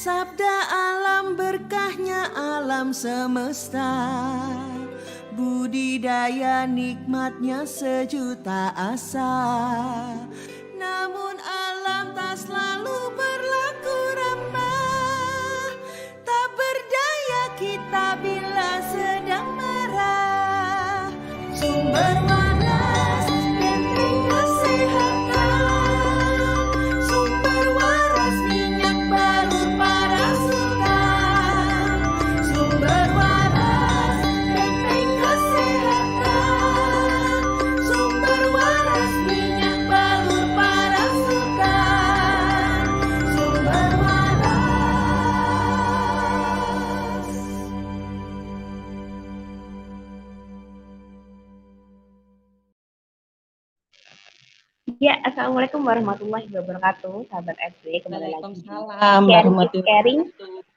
Sabda alam berkahnya alam semesta, budidaya nikmatnya sejuta asa. Namun alam tak selalu berlaku ramah, tak berdaya kita bila sedang marah. Sumber waras penting kesehatan, sumber waras minyak balur para sultan. Sumber waras penting kesehatan, sumber waras minyak balur para sultan. Sumber waras. Ya, Assalamualaikum warahmatullahi wabarakatuh, sahabat SW. Kembali lagi di Waalaikumsalam Sharing is warahmatullahi Caring wabarakatuh.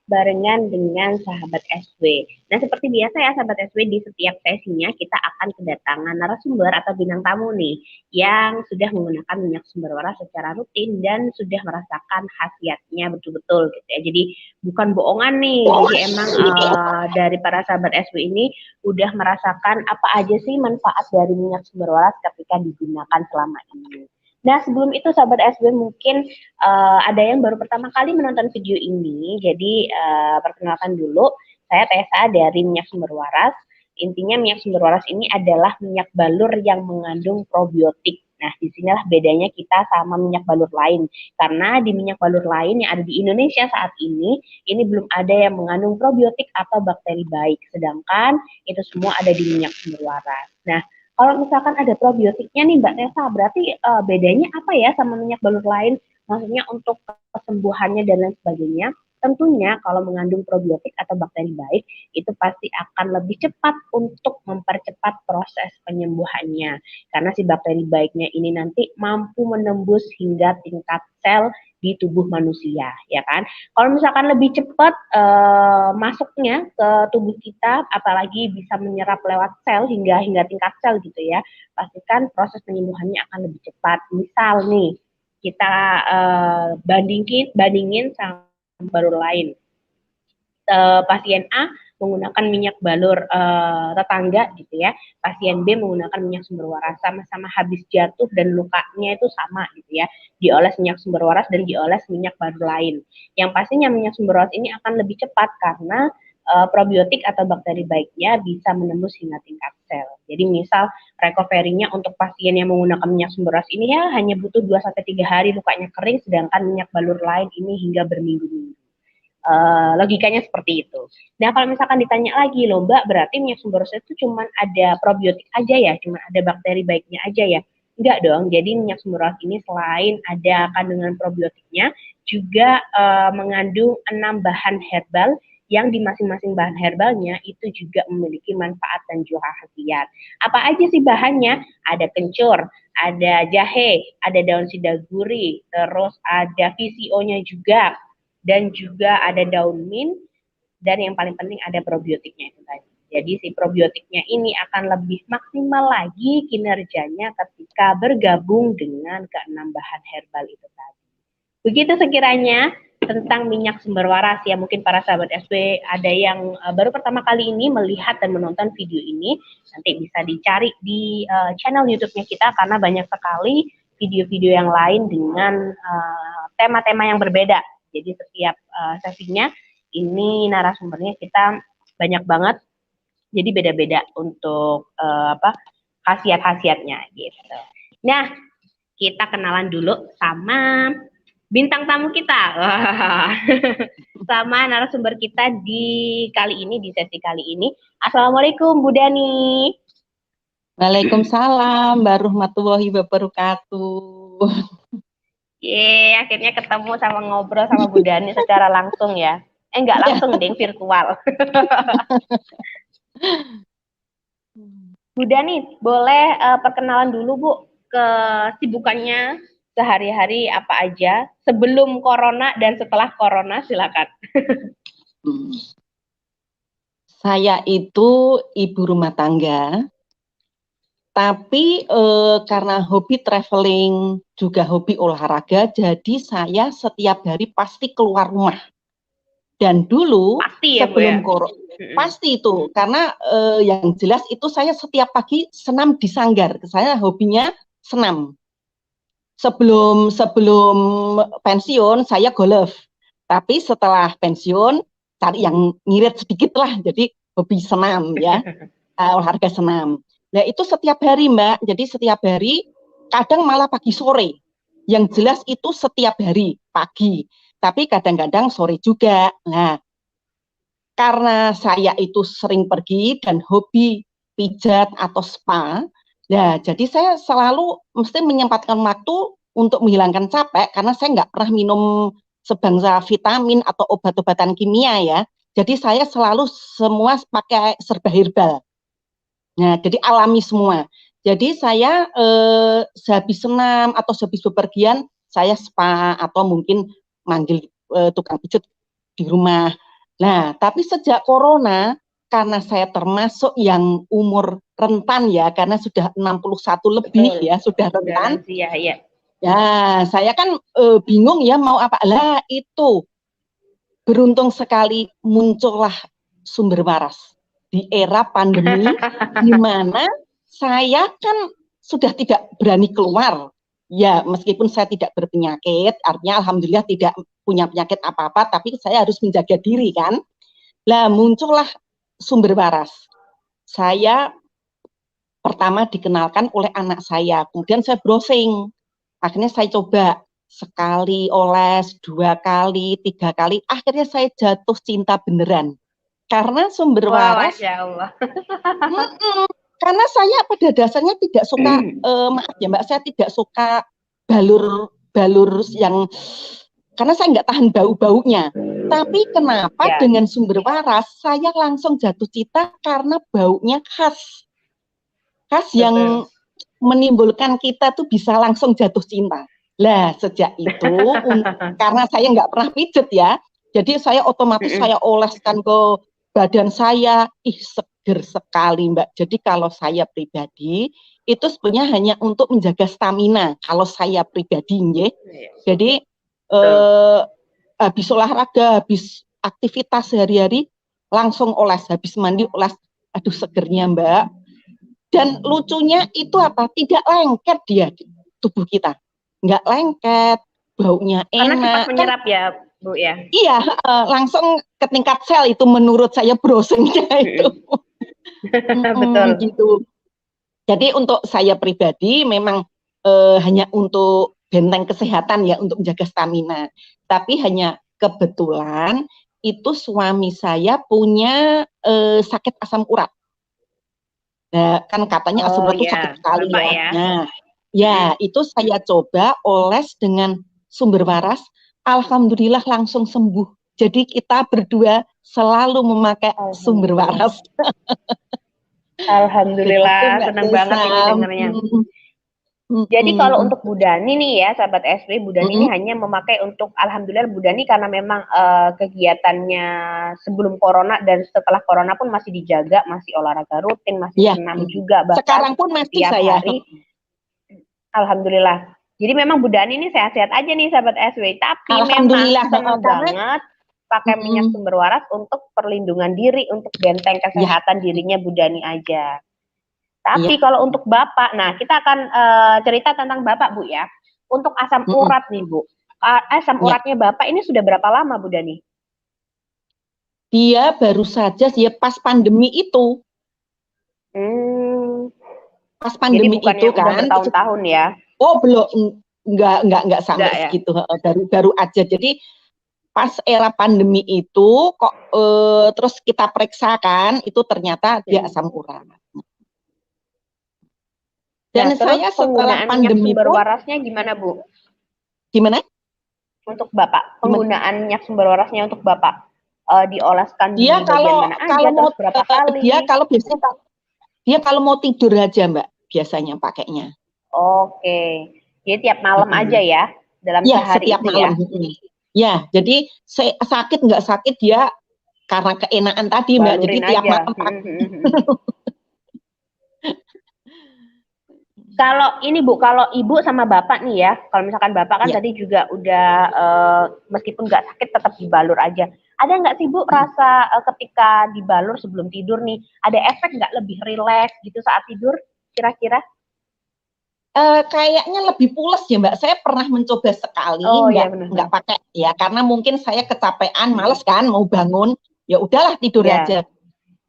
barengan dengan sahabat SW. Nah, seperti biasa ya sahabat SW, di setiap sesinya kita akan kedatangan narasumber atau bintang tamu nih yang sudah menggunakan minyak sumber waras secara rutin dan sudah merasakan khasiatnya betul-betul gitu ya. Jadi bukan bohongan nih. Jadi emang dari para sahabat SW ini udah merasakan apa aja sih manfaat dari minyak sumber waras ketika digunakan selama ini. Nah, sebelum itu sahabat SW mungkin ada yang baru pertama kali menonton video ini, jadi perkenalkan dulu, saya Tessa dari Minyak Sumber Waras. Intinya minyak sumber waras ini adalah minyak balur yang mengandung probiotik. Nah, disinilah bedanya kita sama minyak balur lain. Karena di minyak balur lain yang ada di Indonesia saat ini belum ada yang mengandung probiotik atau bakteri baik. Sedangkan itu semua ada di minyak sumber waras. Nah, kalau misalkan ada probiotiknya nih Mbak Tessa, berarti bedanya apa ya sama minyak balur lain? Maksudnya untuk kesembuhannya dan lain sebagainya. Tentunya kalau mengandung probiotik atau bakteri baik, itu pasti akan lebih cepat untuk mempercepat proses penyembuhannya. Karena si bakteri baiknya ini nanti mampu menembus hingga tingkat sel di tubuh manusia, ya kan? Kalau misalkan lebih cepat masuknya ke tubuh kita, apalagi bisa menyerap lewat sel hingga tingkat sel gitu ya, pastikan proses penyembuhannya akan lebih cepat. Misal nih, kita bandingin sama balur lain. Pasien A menggunakan minyak balur tetangga gitu ya, pasien B menggunakan minyak sumber waras, sama-sama habis jatuh dan lukanya itu sama gitu ya, dioles minyak sumber waras dan dioles minyak balur lain. Yang pastinya minyak sumber waras ini akan lebih cepat karena probiotik atau bakteri baiknya bisa menembus hingga tingkat sel. Jadi misal recovery-nya untuk pasien yang menggunakan minyak sumber waras ini ya hanya butuh 2-3 hari lukanya kering, sedangkan minyak balur lain ini hingga berminggu-minggu. Logikanya seperti itu. Nah, kalau misalkan ditanya lagi loh, Mbak, berarti minyak sumber waras itu cuma ada probiotik aja ya, cuma ada bakteri baiknya aja ya? Enggak dong. Jadi minyak sumber waras ini selain ada kandungan probiotiknya, juga mengandung 6 bahan herbal yang di masing-masing bahan herbalnya itu juga memiliki manfaat dan juga khasiat. Apa aja sih bahannya? Ada kencur, ada jahe, ada daun sidaguri, terus ada VCO-nya juga, dan juga ada daun mint, dan yang paling penting ada probiotiknya itu tadi. Jadi si probiotiknya ini akan lebih maksimal lagi kinerjanya ketika bergabung dengan keenam bahan herbal itu tadi. Begitu sekiranya tentang minyak sumber waras ya, mungkin para sahabat SW ada yang baru pertama kali ini melihat dan menonton video ini, nanti bisa dicari di channel YouTube-nya kita karena banyak sekali video-video yang lain dengan tema-tema yang berbeda. Jadi setiap sesinya ini narasumbernya kita banyak banget, jadi beda-beda untuk khasiat-khasiatnya gitu. Nah, kita kenalan dulu sama bintang tamu kita, sama narasumber kita di sesi kali ini. Assalamualaikum Bu Dani. Waalaikumsalam warahmatullahi wabarakatuh. Akhirnya ketemu sama ngobrol sama Bu Dani secara langsung ya. Enggak langsung deh, virtual. Bu Dani, boleh perkenalan dulu Bu, kesibukannya sehari-hari apa aja sebelum corona dan setelah corona, silakan. Saya itu ibu rumah tangga, tapi karena hobi traveling juga hobi olahraga, jadi saya setiap hari pasti keluar rumah. Dan dulu Pasti ya, Bu ya? sebelum corona, pasti itu karena yang jelas itu saya setiap pagi senam di sanggar. Saya hobinya senam. Sebelum sebelum pensiun saya golf. Tapi setelah pensiun cari yang ngirit sedikit lah. Jadi hobi senam ya, olahraga senam. Nah itu setiap hari Mbak. Jadi setiap hari, kadang malah pagi sore. Yang jelas itu setiap hari pagi. Tapi kadang-kadang sore juga. Nah karena saya itu sering pergi dan hobi pijat atau spa, ya jadi saya selalu mesti menyempatkan waktu untuk menghilangkan capek karena saya nggak pernah minum sebangsa vitamin atau obat-obatan kimia ya. Jadi saya selalu semua pakai serba herbal. Nah, jadi alami semua. Jadi saya sehabis senam atau sehabis bepergian saya spa atau mungkin manggil tukang pijat di rumah. Nah, tapi sejak corona, karena saya termasuk yang umur rentan ya, karena sudah 61 lebih Betul. ya, sudah Udah rentan. lansia ya. Ya, saya kan bingung ya mau apa. Lah itu, beruntung sekali muncullah sumber waras di era pandemi, di mana saya kan sudah tidak berani keluar. Ya, meskipun saya tidak berpenyakit, artinya alhamdulillah tidak punya penyakit apa-apa, tapi saya harus menjaga diri kan. Lah muncullah sumber waras. Saya pertama dikenalkan oleh anak saya, kemudian saya browsing. Akhirnya saya coba sekali oles, 2 kali, 3 kali, akhirnya saya jatuh cinta beneran. Karena sumber Wah, waras, Masya Allah. karena saya pada dasarnya tidak suka, maaf ya Mbak, saya tidak suka balur yang, karena saya nggak tahan bau-baunya. Tapi kenapa Ya. dengan sumber waras saya langsung jatuh cinta karena baunya khas yang menimbulkan kita tuh bisa langsung jatuh cinta. Lah sejak itu karena saya nggak pernah pijet ya, jadi saya otomatis saya oleskan ke badan saya, seger sekali Mbak. Jadi kalau saya pribadi itu sebenarnya hanya untuk menjaga stamina. Kalau saya pribadi, jadi habis olahraga, habis aktivitas sehari-hari langsung oles, habis mandi oles, aduh segernya Mbak. Dan lucunya itu apa? Tidak lengket dia di tubuh kita, nggak lengket, baunya Karena cepat enak. menyerap ya, Bu ya. Iya, langsung ke tingkat sel itu menurut saya browsingnya itu. Betul. Gitu. Jadi untuk saya pribadi memang hanya untuk benteng kesehatan ya, untuk menjaga stamina. Tapi hanya kebetulan itu suami saya punya sakit asam urat. Nah, kan katanya asam urat itu sakit sekali Bapak ya. ya. Nah, ya itu saya coba oles dengan sumber waras, alhamdulillah langsung sembuh. Jadi kita berdua selalu memakai sumber waras. Alhamdulillah, senang banget ini dengarnya. Jadi kalau untuk Bu Dani nih ya, sahabat SW, Bu Dani ini hanya memakai untuk, alhamdulillah Bu Dani karena memang kegiatannya sebelum corona dan setelah corona pun masih dijaga, masih olahraga rutin, masih senam juga. Bahkan sekarang pun masih saya. Hari, alhamdulillah. Jadi memang Bu Dani ini sehat-sehat aja nih sahabat SW, tapi memang senang banget pakai minyak sumber waras untuk perlindungan diri, untuk benteng kesehatan dirinya Bu Dani aja. Tapi kalau untuk Bapak, nah kita akan cerita tentang Bapak Bu ya. Untuk asam urat nih Bu, asam uratnya Bapak ini sudah berapa lama Bu Dani? Dia baru saja ya pas pandemi itu. Pas pandemi itu kan. Bertahun-tahun ya? Oh belum, enggak sampai segitu, baru aja. Jadi pas era pandemi itu kok terus kita periksakan itu ternyata dia asam urat. Dan saya setelah pandemi sumber warasnya gimana Bu? Gimana? Untuk Bapak, penggunaan minyak sumber warasnya untuk Bapak dioleskan dia di bagian mana aja, terus berapa kali? Dia kalau biasanya dia kalau mau tidur aja Mbak biasanya pakainya. Oke, jadi tiap malam aja ya dalam sehari setiap itu malam. Ya, jadi sakit nggak sakit dia karena keenaan tadi Mbak, jadi tiap malam pakai. Kalau ini Bu, kalau Ibu sama Bapak nih ya, kalau misalkan Bapak kan tadi juga udah meskipun nggak sakit tetap dibalur aja. Ada nggak sih Bu rasa ketika dibalur sebelum tidur nih, ada efek nggak lebih rileks gitu saat tidur kira-kira? Kayaknya lebih pules ya Mbak. Saya pernah mencoba sekali, Oh ya nggak benar-benar. pakai ya, karena mungkin saya kecapean, males kan mau bangun, ya udahlah tidur Ya. aja.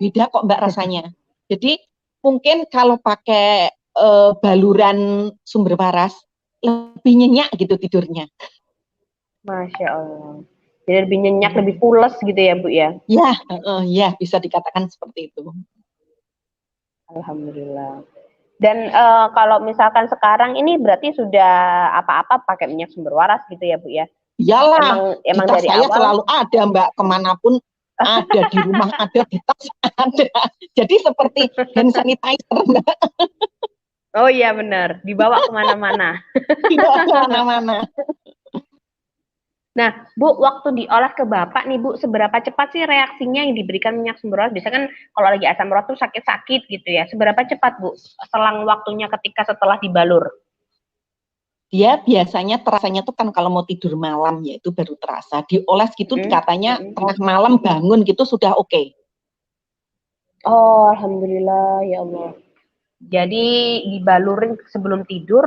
Beda kok Mbak rasanya. Jadi mungkin kalau pakai baluran sumber waras lebih nyenyak gitu tidurnya. Masya Allah. Jadi lebih nyenyak, lebih pules gitu ya Bu ya? Ya, ya bisa dikatakan seperti itu. Alhamdulillah. Dan kalau misalkan sekarang ini berarti sudah apa-apa pakai minyak sumber waras gitu ya Bu ya? Iyalah, di Emang tas dari saya awal? selalu ada Mbak, kemanapun ada, di rumah ada, di tas ada. Jadi seperti hand sanitizer Mbak, Oh iya benar, dibawa kemana-mana. dibawa kemana-mana. Nah, Bu, waktu diolah ke Bapak nih, Bu, seberapa cepat sih reaksinya yang diberikan minyak sumber waras? Biasanya kan kalau lagi asam urat tuh sakit-sakit gitu ya. Seberapa cepat, Bu, selang waktunya ketika setelah dibalur? Dia biasanya terasanya tuh kan kalau mau tidur malam ya itu baru terasa. Dioles gitu Mm-mm, katanya mm-mm. tengah malam bangun gitu sudah oke. Oh, Alhamdulillah, ya Allah. Jadi dibalurin sebelum tidur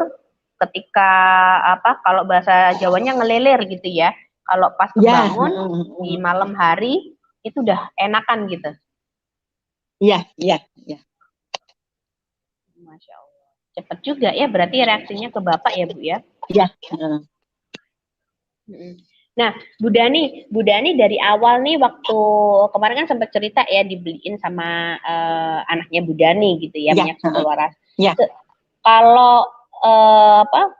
ketika apa kalau bahasa Jawanya ngeleler gitu ya. Kalau pas Ya, kebangun di malam hari itu udah enakan gitu. ya, ya, ya, Masya Allah. Cepat juga ya berarti reaksinya ke Bapak ya Bu ya. ya. Nah, Bu Dani dari awal nih waktu kemarin kan sempat cerita ya dibeliin sama anaknya Bu Dani gitu ya Ya, minyak sumber waras. ya. Kalau apa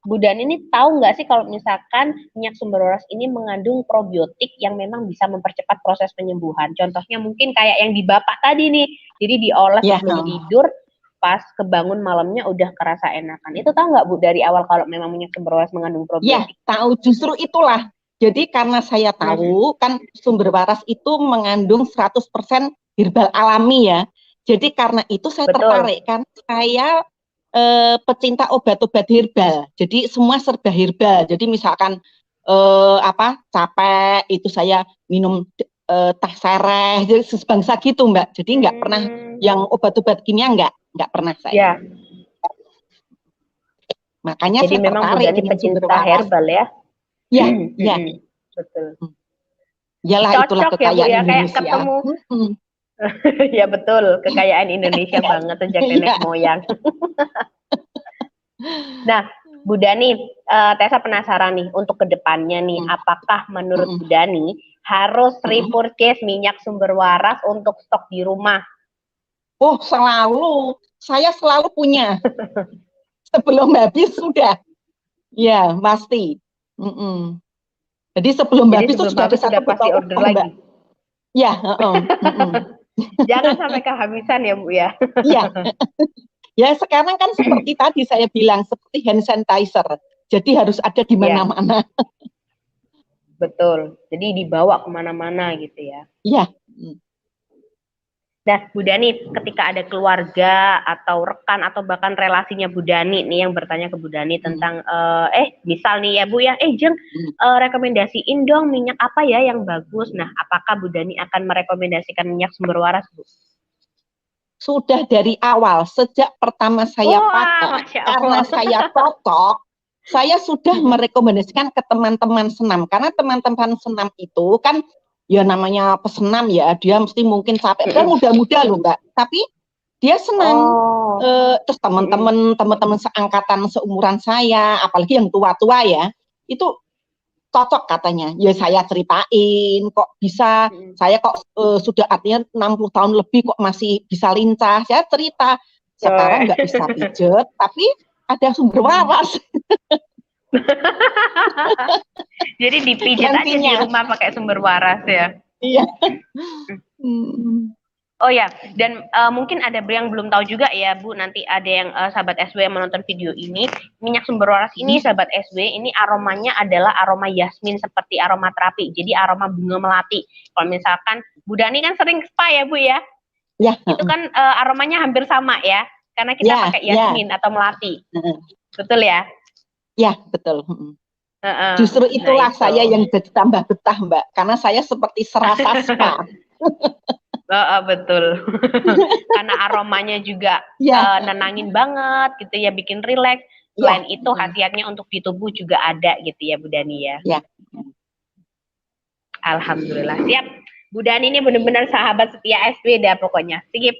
Bu Dani ini tahu nggak sih kalau misalkan minyak sumber waras ini mengandung probiotik yang memang bisa mempercepat proses penyembuhan. Contohnya mungkin kayak yang di Bapak tadi nih. Jadi diolah Ya, sebelum tidur, pas kebangun malamnya udah kerasa enakan. Itu tahu nggak Bu dari awal kalau memang minyak sumber waras mengandung ya, probiotik? tahu justru itulah. Jadi karena saya tahu kan sumber waras itu mengandung 100% herbal alami ya. Jadi karena itu saya Betul. tertarik kan saya pecinta obat-obat herbal. Jadi semua serba herbal. Jadi misalkan apa capek itu saya minum teh sereh, jadi sebangsa gitu Mbak. Jadi nggak pernah yang obat-obat kimia nggak pernah saya. Ya, Makanya jadi saya memang Bu tertarik Dani dengan sumber pecinta waras. herbal ya. Ya, ya. Betul. Yalah itulah Cocok ya Bu kekayaan ya kayak Indonesia. ketemu. Ya betul, kekayaan Indonesia banget sejak nenek Iya. moyang. Nah, Bu Dani, Tessa penasaran nih untuk kedepannya nih, apakah menurut Bu Dani harus repurchase minyak sumber waras untuk stok di rumah? Oh, selalu. Saya selalu punya. Sebelum habis sudah. Ya, pasti. Jadi sebelum Jadi habis itu sebelum sudah ada habis sudah satu pasti botol order utuh, Mbak. lagi. Ya, Jangan sampai kehabisan ya Bu ya. Iya. Ya, sekarang kan seperti tadi saya bilang, seperti hand sanitizer. Jadi harus ada di Ya, mana-mana. betul. Jadi dibawa kemana-mana gitu ya. Iya. Nah, Bu Dani, ketika ada keluarga atau rekan atau bahkan relasinya Bu Dani nih yang bertanya ke Bu Dani tentang misal nih ya Bu ya, Jeng rekomendasiin dong minyak apa ya yang bagus. Nah, apakah Bu Dani akan merekomendasikan minyak sumber waras, Bu? Sudah dari awal, sejak pertama saya pakai, Masya karena Allah. saya cocok, saya sudah merekomendasikan ke teman-teman senam. Karena teman-teman senam itu kan ya namanya pesenam ya, dia mesti mungkin capek. Kan muda-muda loh Mbak, tapi dia senang. Terus teman-teman seangkatan seumuran saya, apalagi yang tua-tua ya, itu cocok katanya. Ya saya ceritain kok bisa, saya kok sudah artinya 60 tahun lebih kok masih bisa lincah. Saya cerita, sekarang nggak bisa pijet, tapi ada sumber waras. Jadi dipijat aja di rumah pakai sumber waras ya. Iya. Oh ya, dan mungkin ada yang belum tahu juga ya Bu, nanti ada yang sahabat SW yang menonton video ini, minyak sumber waras ini sahabat SW, ini aromanya adalah aroma yasmin seperti aroma terapi, jadi aroma bunga melati. Kalau misalkan Bu Dani kan sering spa ya Bu ya, Ya. itu kan aromanya hampir sama ya, karena kita pakai yasmin atau melati. Betul ya? Ya, betul. Heeh. Justru Nah itulah itu. saya yang jadi tambah betah, Mbak. Karena saya seperti serasa spa. Heeh, betul. Karena aromanya juga Ya, nenangin banget gitu ya, bikin rileks. ya, Selain itu khasiatnya untuk di tubuh juga ada gitu ya Bu Dani ya. ya. Alhamdulillah siap. Bu Dani ini benar-benar sahabat setia SW dah pokoknya. Sip.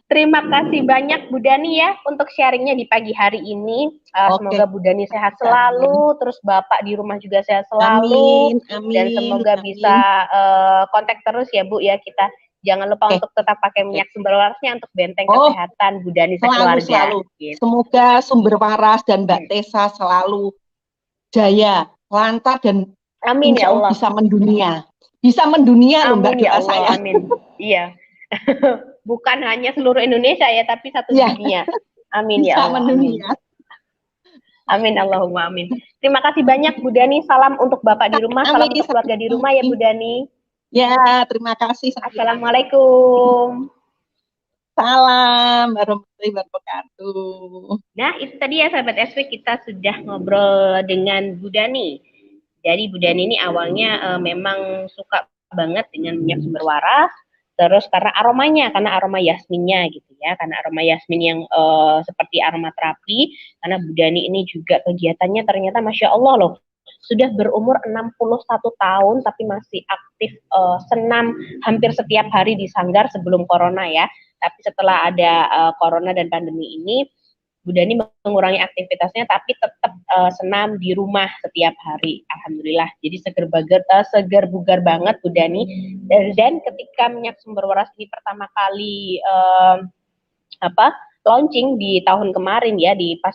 Terima kasih banyak Bu Dani ya untuk sharingnya di pagi hari ini. Oke. Semoga Bu Dani sehat selalu, terus Bapak di rumah juga sehat selalu, Amin, dan amin, semoga bisa amin. kontak terus ya Bu ya kita. Jangan lupa Oke. untuk tetap pakai minyak sumber warasnya untuk benteng Oh, kesehatan Bu Dani selalu, sekeluarga. selalu. Gitu. Semoga Sumber Waras dan Mbak Tessa selalu jaya, lancar, dan Amin insya ya Allah Allah. bisa mendunia. Bisa mendunia loh Mbak, Amin ya doa Allah. saya. Amin. Iya. Bukan hanya seluruh Indonesia ya, tapi satu Ya, dunia. Amin ya bisa Allah. Amin. mendunia. Amin Allahumma amin. Terima kasih banyak Bu Dani. Salam untuk Bapak di rumah, salam Amin, untuk keluarga di rumah ya Bu Dani. ya, terima kasih. Assalamualaikum. Salam warahmatullahi wabarakatuh. Nah, itu tadi ya sahabat SW, kita sudah ngobrol dengan Bu Dani. Jadi Bu Dani ini awalnya memang suka banget dengan minyak sumber waras, terus karena aromanya, karena aroma yasminnya gitu ya, karena aroma yasmin yang seperti aromaterapi, karena Bu Dani ini juga kegiatannya ternyata Masya Allah loh, sudah berumur 61 tahun tapi masih aktif senam hampir setiap hari di sanggar sebelum corona ya. Tapi setelah ada corona dan pandemi ini, Bu Dani mengurangi aktivitasnya tapi tetap senam di rumah setiap hari. Alhamdulillah. Jadi seger bugar banget Bu Dani. Dan ketika minyak sumber waras ini pertama kali launching di tahun kemarin ya, di pas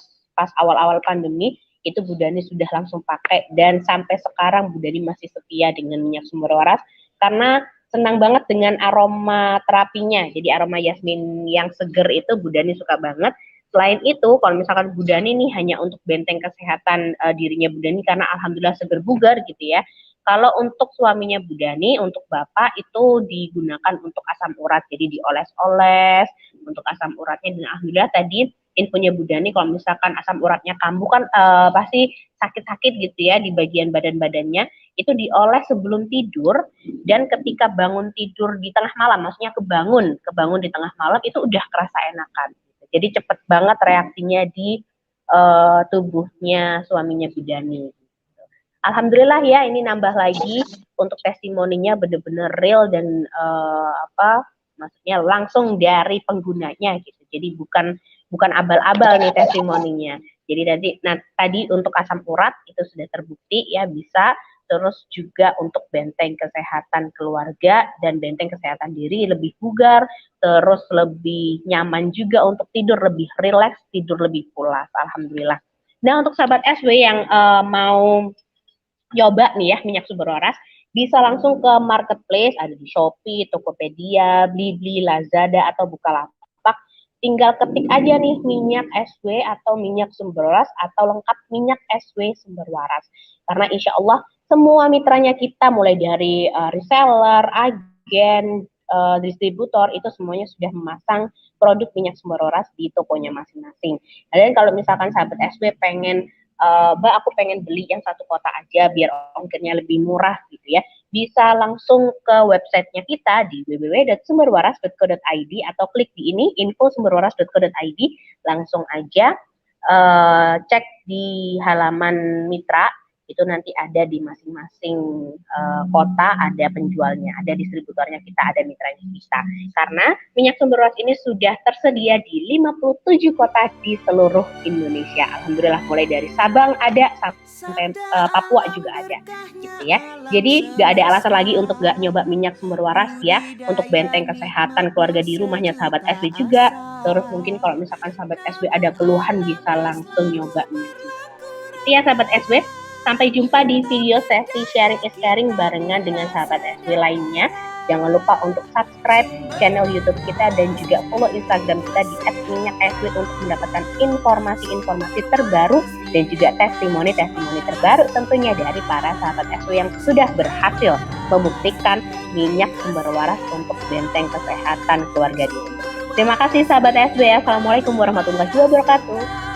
awal-awal pandemi, itu Bu Dani sudah langsung pakai, dan sampai sekarang Bu Dani masih setia dengan minyak sumber waras karena senang banget dengan aroma terapinya. Jadi aroma yasmin yang seger itu Bu Dani suka banget. Selain itu, kalau misalkan Bu Dani nih hanya untuk benteng kesehatan dirinya Bu Dani karena alhamdulillah seger bugar gitu ya. Kalau untuk suaminya Bu Dani, untuk Bapak itu digunakan untuk asam urat, jadi dioles-oles untuk asam uratnya. Dan alhamdulillah tadi infonya Bu Dani, kalau misalkan asam uratnya kambuh kan pasti sakit-sakit gitu ya di bagian badan-badannya, itu dioles sebelum tidur, dan ketika bangun tidur di tengah malam, maksudnya kebangun di tengah malam itu udah kerasa enakan. Jadi cepet banget reaksinya di tubuhnya suaminya Bu Dani. Alhamdulillah ya, ini nambah lagi untuk testimoninya benar-benar real dan maksudnya langsung dari penggunanya gitu. Jadi bukan abal-abal nih testimoninya. Jadi tadi untuk asam urat itu sudah terbukti ya bisa, terus juga untuk benteng kesehatan keluarga dan benteng kesehatan diri lebih bugar, terus lebih nyaman juga untuk tidur, lebih rileks, tidur lebih pulas. Alhamdulillah. Nah, untuk sahabat SW yang mau nyoba nih ya minyak sumber waras, bisa langsung ke marketplace, ada di Shopee, Tokopedia, Blibli, Lazada, atau Bukalapak. Tinggal ketik aja nih minyak SW atau minyak sumber waras atau lengkap minyak SW sumber waras. Karena insya Allah semua mitranya kita mulai dari reseller, agen, distributor itu semuanya sudah memasang produk minyak sumber waras di tokonya masing-masing. Dan kalau misalkan sahabat SW pengen Mbak aku pengen beli yang satu kotak aja biar ongkirnya lebih murah gitu ya, bisa langsung ke websitenya kita di www.sumberwaras.co.id atau klik di ini info.sumberwaras.co.id, langsung aja cek di halaman mitra, itu nanti ada di masing-masing kota ada penjualnya, ada distributornya kita, ada mitranya kita. Karena minyak sumber waras ini sudah tersedia di 57 kota di seluruh Indonesia. Alhamdulillah, mulai dari Sabang ada sampai Papua juga ada gitu ya. Jadi gak ada alasan lagi untuk gak nyoba minyak sumber waras ya, untuk benteng kesehatan keluarga di rumahnya sahabat SW juga. Terus mungkin kalau misalkan sahabat SW ada keluhan bisa langsung nyoba minyak sumber waras. Itu ya sahabat SW. Sampai jumpa di video sesi sharing is caring barengan dengan sahabat SW lainnya. Jangan lupa untuk subscribe channel YouTube kita dan juga follow Instagram kita di @minyak_sw untuk mendapatkan informasi-informasi terbaru dan juga testimoni-testimoni terbaru tentunya dari para sahabat SW yang sudah berhasil membuktikan minyak sumber waras untuk benteng kesehatan keluarga di rumah. Terima kasih sahabat SW. Assalamualaikum warahmatullahi wabarakatuh.